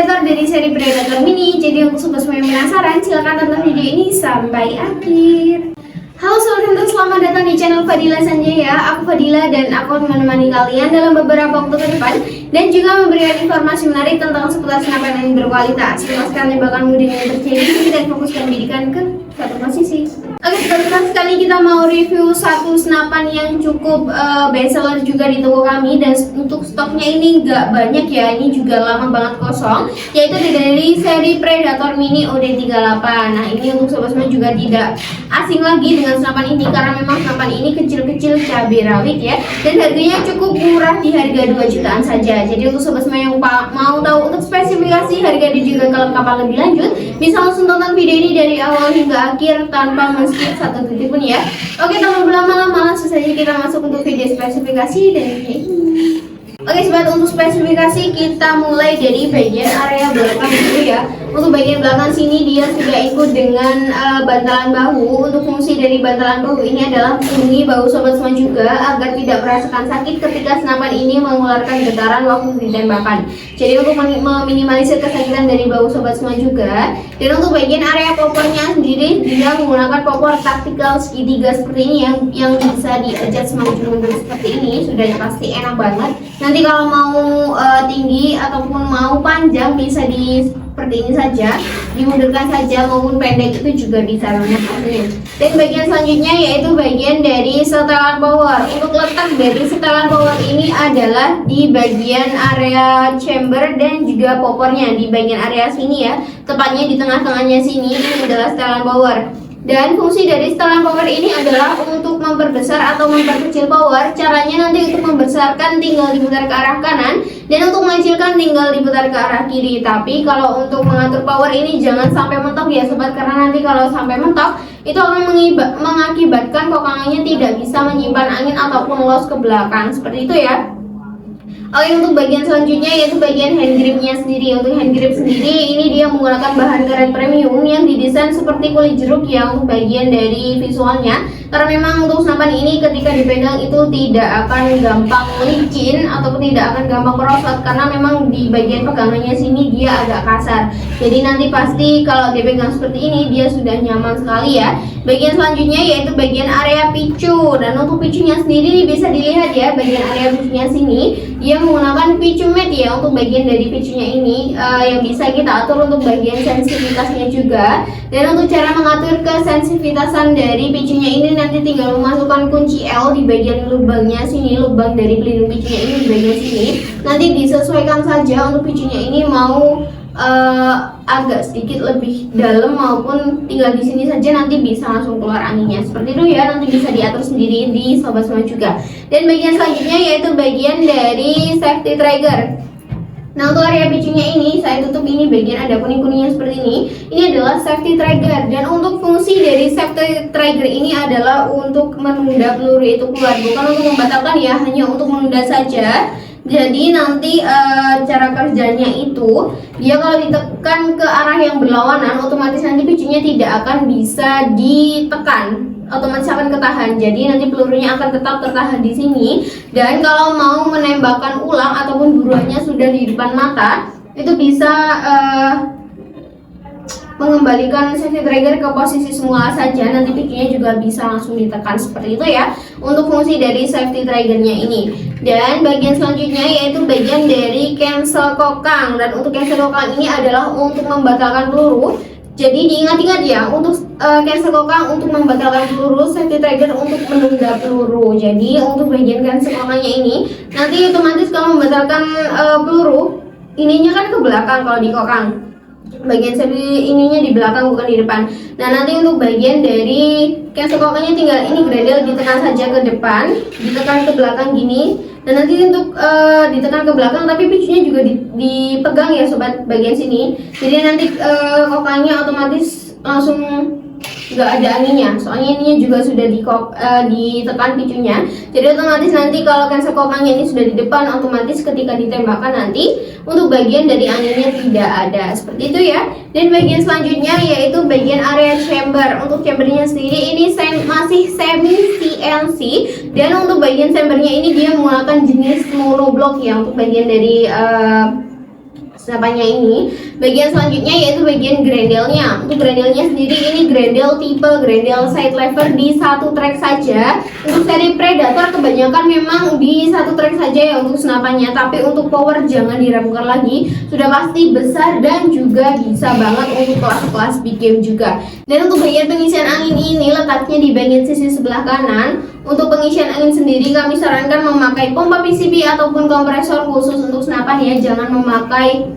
Predator dari seri Predator Mini. Jadi untuk sobat semua yang penasaran, silahkan tonton video ini sampai akhir. Halo sobat, selamat datang di channel Fadila Sanjaya. Aku Fadila dan aku akan menemani kalian dalam beberapa waktu ke depan dan juga memberikan informasi menarik tentang seputar senapan yang berkualitas. Lepaskan tembakan mudah yang terjadi dan fokuskan pendidikan ke satu posisi. Oke, teman-teman, sekali kita mau review satu senapan yang cukup bestseller juga di toko kami, dan untuk stoknya ini nggak banyak ya, ini juga lama banget kosong, yaitu dari seri Predator Mini OD38. Nah, ini untuk sobat semua juga tidak asing lagi dengan senapan ini karena memang senapan ini kecil-kecil cabai rawit ya, dan harganya cukup murah di harga 2 jutaan saja. Jadi untuk sobat semua yang mau tahu untuk spesifikasi, harga dan juga kelengkapan lebih lanjut, bisa langsung tonton video ini dari awal hingga akhir tanpa men-skip satu detik pun ya. Oke, tanpa berlama-lama langsung saja kita masuk untuk video spesifikasi dan video ini. Oke sobat, untuk spesifikasi kita mulai dari bagian area belakang dulu ya. Untuk bagian belakang sini dia sudah ikut dengan bantalan bahu. Untuk fungsi dari bantalan bahu ini adalah melindungi bahu sobat semua juga agar tidak merasakan sakit ketika senapan ini mengeluarkan getaran waktu ditembakkan. Jadi untuk meminimalisir kesakitan dari bahu sobat semua juga. Dan untuk bagian area popornya sendiri, dia menggunakan popor taktikal segitiga seperti ini yang bisa di-adjust mundur seperti ini. Sudah pasti enak banget. Nanti kalau mau tinggi ataupun mau panjang bisa seperti ini saja, dimundurkan saja, maupun pendek itu juga bisa banget hasilnya. Dan bagian selanjutnya yaitu bagian dari setelan power. Untuk letak dari setelan power ini adalah di bagian area chamber dan juga popornya di bagian area sini ya, tepatnya di tengah-tengahnya sini. Ini adalah setelan power. Dan fungsi dari setelan power ini adalah untuk memperbesar atau memperkecil power. Caranya nanti untuk membesarkan tinggal diputar ke arah kanan, dan untuk mengecilkan tinggal diputar ke arah kiri. Tapi kalau untuk mengatur power ini jangan sampai mentok ya sobat, karena nanti kalau sampai mentok itu akan mengakibatkan kokangannya tidak bisa menyimpan angin ataupun los ke belakang, seperti itu ya. Oke, untuk bagian selanjutnya yaitu bagian hand gripnya sendiri. Untuk hand grip sendiri ini dia menggunakan bahan karet premium yang didesain seperti kulit jeruk ya untuk bagian dari visualnya, karena memang untuk senapan ini ketika dipegang itu tidak akan gampang licin ataupun tidak akan gampang merosot, karena memang di bagian pegangannya sini dia agak kasar. Jadi nanti pasti kalau dipegang seperti ini dia sudah nyaman sekali ya. Bagian selanjutnya yaitu bagian area picu, dan untuk picunya sendiri bisa dilihat ya, bagian area picunya sini dia menggunakan picu mat ya untuk bagian dari picunya ini, yang bisa kita atur untuk bagian sensitivitasnya juga. Dan untuk cara mengatur kesensitivitasaan dari picunya ini nanti tinggal memasukkan kunci L di bagian lubangnya sini, lubang dari pelindung picunya ini di bagian sini. Nanti disesuaikan saja untuk picunya ini mau agak sedikit lebih dalam maupun tinggal di sini saja, nanti bisa langsung keluar anginnya seperti itu ya. Nanti bisa diatur sendiri di sobat semua juga. Dan bagian selanjutnya yaitu bagian dari safety trigger. Nah, untuk area picunya ini saya tutup, ini bagian ada kuning-kuningnya seperti ini. Ini adalah safety trigger, dan untuk fungsi dari safety trigger ini adalah untuk menunda peluru itu keluar, bukan untuk membatalkan ya, hanya untuk menunda saja. Jadi nanti cara kerjanya itu dia kalau ditekan ke arah yang berlawanan, otomatis nanti picunya tidak akan bisa ditekan, otomatis akan ketahan. Jadi nanti pelurunya akan tetap tertahan di sini. Dan kalau mau menembakkan ulang ataupun buruannya sudah di depan mata, itu bisa mengembalikan safety trigger ke posisi semula saja. Nanti picunya juga bisa langsung ditekan seperti itu ya untuk fungsi dari safety triggernya ini. Dan bagian selanjutnya yaitu bagian dari cancel kokang, dan untuk cancel kokang ini adalah untuk membatalkan peluru. Jadi diingat-ingat ya, untuk cancel kokang untuk membatalkan peluru, safety trigger untuk menunda peluru. Jadi untuk bagian cancel kokangnya ini nanti otomatis kalau membatalkan peluru, ininya kan ke belakang kalau di kokang, bagian safety ininya di belakang bukan di depan. Nah, nanti untuk bagian dari cancel kokangnya tinggal ini gradel ditekan saja ke depan, ditekan ke belakang gini. Dan nanti untuk ditekan ke belakang tapi picunya juga dipegang ya sobat bagian sini. Jadi nanti kokangnya otomatis langsung nggak ada anginnya, soalnya ininya juga sudah ditekan picunya. Jadi otomatis nanti kalau cancel kokangnya ini sudah di depan, otomatis ketika ditembakkan nanti untuk bagian dari anginnya tidak ada, seperti itu ya. Dan bagian selanjutnya yaitu bagian area chamber. Untuk chambernya sendiri ini masih semi CNC, dan untuk bagian chambernya ini dia menggunakan jenis monoblock ya untuk bagian dari senapannya ini. Bagian selanjutnya yaitu bagian grendelnya. Untuk grendelnya sendiri ini grendel tipe grendel side lever di satu track saja. Untuk seri Predator kebanyakan memang di satu track saja ya untuk senapannya, tapi untuk power jangan diragukan lagi, sudah pasti besar dan juga bisa banget untuk kelas-kelas big game juga. Dan untuk bagian pengisian angin ini letaknya di bagian sisi sebelah kanan. Untuk pengisian angin sendiri kami sarankan memakai pompa PCB ataupun kompresor khusus untuk senapan ya, jangan memakai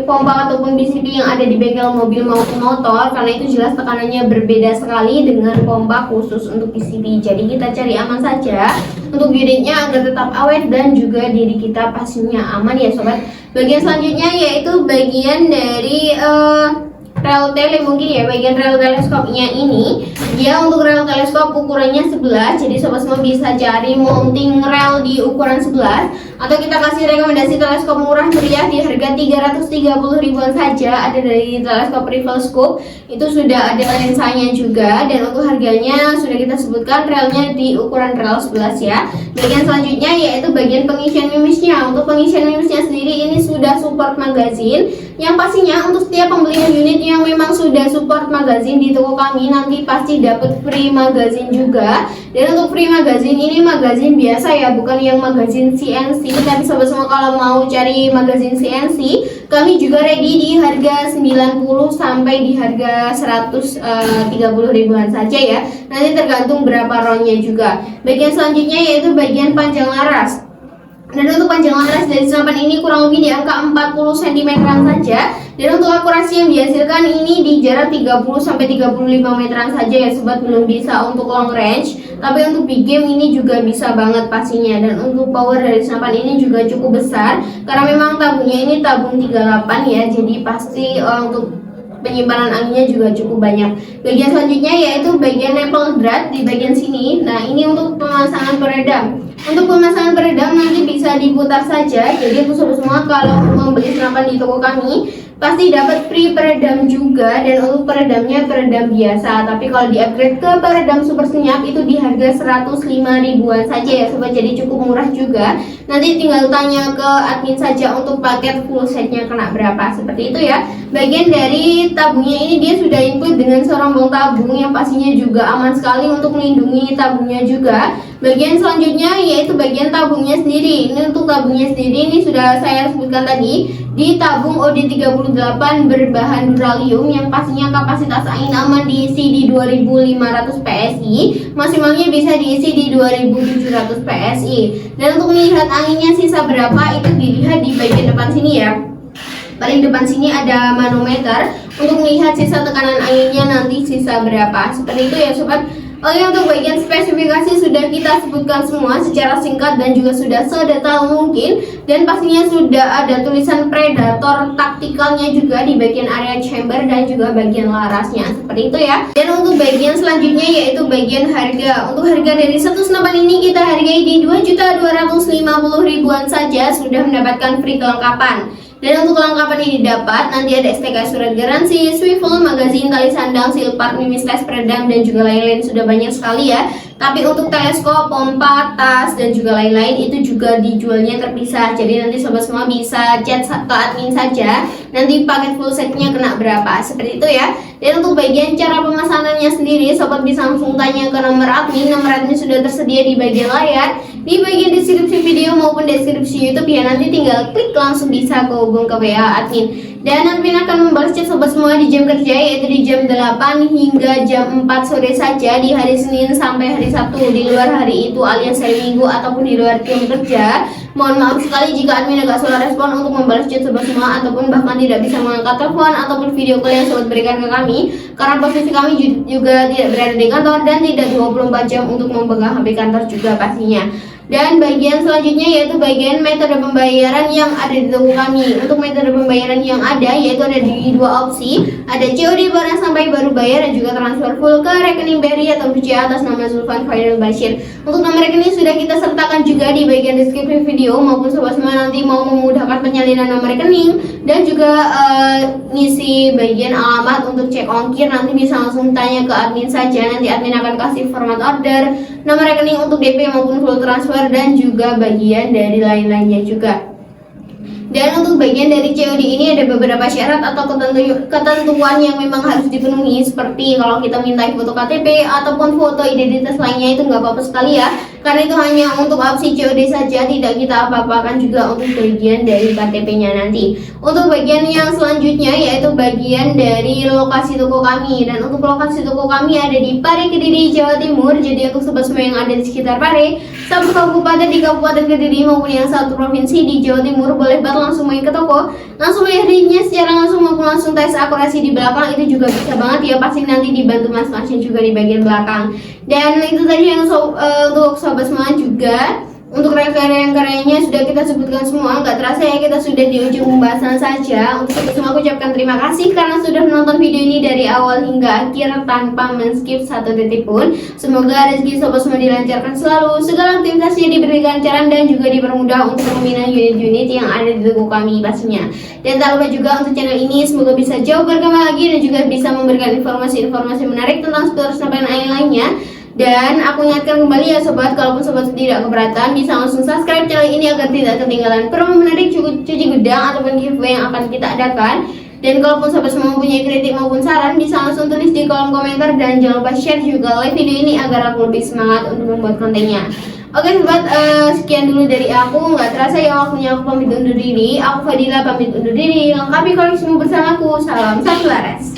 pompa ataupun PCB yang ada di bengkel mobil maupun motor, karena itu jelas tekanannya berbeda sekali dengan pompa khusus untuk PCB. Jadi kita cari aman saja untuk unitnya agar tetap awet dan juga diri kita pastinya aman ya sobat. Bagian selanjutnya yaitu bagian dari rel tele mungkin ya, bagian rel teleskopnya ini. Dia untuk rel teleskop ukurannya 11, jadi sobat semua bisa cari mounting rel di ukuran 11, atau kita kasih rekomendasi teleskop murah meriah di harga 330 ribuan saja. Ada dari teleskop Rival Scope, itu sudah ada lensanya juga, dan untuk harganya sudah kita sebutkan, relnya di ukuran rel 11 ya. Bagian selanjutnya yaitu bagian pengisian mimisnya. Untuk pengisian mimisnya sendiri ini sudah support magazine, yang pastinya untuk setiap pembelian unit yang memang sudah support magazine di toko kami nanti pasti dapat free magazine juga. Dan untuk free magazine ini magazine biasa ya, bukan yang magazine CNC. Tapi sobat semua kalau mau cari magazine CNC, kami juga ready di harga 90 sampai di harga 130 ribuan saja ya. Nanti tergantung berapa roundnya juga. Bagian selanjutnya yaitu bagian panjang laras. Dan untuk panjang laras dari senapan ini kurang lebih di angka 40 cm saja. Dan untuk akurasi yang dihasilkan ini di jarak 30 sampai 35 meteran saja ya sobat, belum bisa untuk long range. Tapi untuk big game ini juga bisa banget pastinya. Dan untuk power dari senapan ini juga cukup besar, karena memang tabungnya ini tabung 38 ya. Jadi pasti untuk penyimpanan anginnya juga cukup banyak. Bagian selanjutnya yaitu bagian nempel drat di bagian sini. Nah ini untuk pemasangan peredam. Untuk pemasangan peredam nanti bisa diputar saja. Jadi untuk sobat semua kalau membeli senapan di toko kami pasti dapat free peredam juga. Dan untuk peredamnya peredam biasa, tapi kalau di upgrade ke peredam super senyap itu di harga 105 ribuan saja ya sobat, jadi cukup murah juga. Nanti tinggal tanya ke admin saja untuk paket full setnya kena berapa, seperti itu ya. Bagian dari tabungnya ini dia sudah include dengan serombong tabung yang pastinya juga aman sekali untuk melindungi tabungnya juga. Bagian selanjutnya yaitu bagian tabungnya sendiri. Ini untuk tabungnya sendiri ini sudah saya sebutkan tadi, di tabung OD38 berbahan duralium yang pastinya kapasitas angin aman diisi di 2500 PSI, maksimalnya bisa diisi di 2700 PSI. Dan untuk melihat anginnya sisa berapa itu dilihat di bagian depan sini ya. Paling depan sini ada manometer untuk melihat sisa tekanan anginnya nanti sisa berapa. Seperti itu ya sobat. Oke, untuk bagian spesifikasi sudah kita sebutkan semua secara singkat dan juga sudah sedetail mungkin. Dan pastinya sudah ada tulisan Predator taktikalnya juga di bagian area chamber dan juga bagian larasnya, seperti itu ya. Dan untuk bagian selanjutnya yaitu bagian harga. Untuk harga dari satu senapan ini kita hargai di 2.250 ribuan saja, sudah mendapatkan free kelengkapan. Dan untuk kelengkapan ini dapat nanti ada STK surat garansi, swivel, magazin, tali sandang, seal part, mimis tes, peredam, dan juga lain-lain, sudah banyak sekali ya. Tapi untuk teleskop, pompa, tas, dan juga lain-lain itu juga dijualnya terpisah. Jadi nanti sobat semua bisa chat ke admin saja, nanti paket full setnya kena berapa, seperti itu ya. Dan untuk bagian cara pemesanannya sendiri, sobat bisa langsung tanya ke nomor admin. Nomor admin sudah tersedia di bagian layar, di bagian deskripsi video maupun deskripsi YouTube ya. Nanti tinggal klik langsung bisa kehubung ke WA admin. Dan admin akan membalas chat sobat semua di jam kerja, yaitu di jam 8 hingga jam 4 sore saja di hari Senin sampai hari Sabtu. Di luar hari itu alias hari Minggu ataupun di luar jam kerja, mohon maaf sekali jika admin agak salah respon untuk membalas chat sobat semua, ataupun bahkan tidak bisa mengangkat telepon ataupun video call yang sobat berikan ke kami, karena posisi kami juga tidak berada di kantor dan tidak 24 jam untuk memegang HP kantor juga pastinya. Dan bagian selanjutnya yaitu bagian metode pembayaran yang ada di toko kami. Untuk metode pembayaran yang ada yaitu ada di dua opsi, ada COD barang sampai baru bayar dan juga transfer full ke rekening BRI atau BCA atas nama Zulfan Fairul Bashir. Untuk nomor rekening sudah kita sertakan juga di bagian deskripsi video, maupun sobat semua nanti mau memudahkan penyalinan nomor rekening dan juga ngisi bagian alamat untuk cek ongkir, nanti bisa langsung tanya ke admin saja. Nanti admin akan kasih format order, nomor rekening untuk DP maupun full transfer, dan juga bagian dari lain-lainnya juga. Dan untuk bagian dari COD ini ada beberapa syarat atau ketentuan yang memang harus dipenuhi, seperti kalau kita minta foto KTP ataupun foto identitas lainnya itu nggak apa-apa sekali ya, karena itu hanya untuk opsi COD saja, tidak kita apa-apakan juga untuk bagian dari KTP-nya nanti. Untuk bagian yang selanjutnya yaitu bagian dari lokasi toko kami, dan untuk lokasi toko kami ada di Pare, Kediri, Jawa Timur. Jadi untuk sobat semua yang ada di sekitar Pare, satu kabupaten di Kabupaten Kediri maupun yang satu provinsi di Jawa Timur, boleh banget langsung main ke toko, langsung lihat readnya secara langsung maupun langsung tes akurasi di belakang, itu juga bisa banget ya, pasti nanti dibantu mas-masnya juga di bagian belakang. Dan itu tadi yang untuk sobat semua juga. Untuk rangkaian-rangkaiannya sudah kita sebutkan semua, nggak terasa ya kita sudah di ujung pembahasan saja. Untuk sobat semua aku ucapkan terima kasih karena sudah menonton video ini dari awal hingga akhir tanpa men-skip satu detik pun. Semoga rezeki sobat semua dilancarkan selalu, segala aktivitasnya diberi kelancaran dan juga dipermudah untuk membina unit-unit yang ada di tubuh kami pastinya. Dan tak lupa juga untuk channel ini semoga bisa jauh berkembang lagi dan juga bisa memberikan informasi-informasi menarik tentang seputar snapback lainnya. Dan aku ingatkan kembali ya sobat, kalaupun sobat tidak keberatan bisa langsung subscribe channel ini agar tidak ketinggalan promo menarik cuci gudang ataupun giveaway yang akan kita adakan. Dan kalaupun sobat semua mempunyai kritik maupun saran bisa langsung tulis di kolom komentar, dan jangan lupa share juga like video ini agar aku lebih semangat untuk membuat kontennya. Oke sobat, sekian dulu dari aku. Nggak terasa ya waktunya aku pamit undur diri. Aku Fadila pamit undur diri. Lengkapi koleksimu bersamaku. Salam satu laras.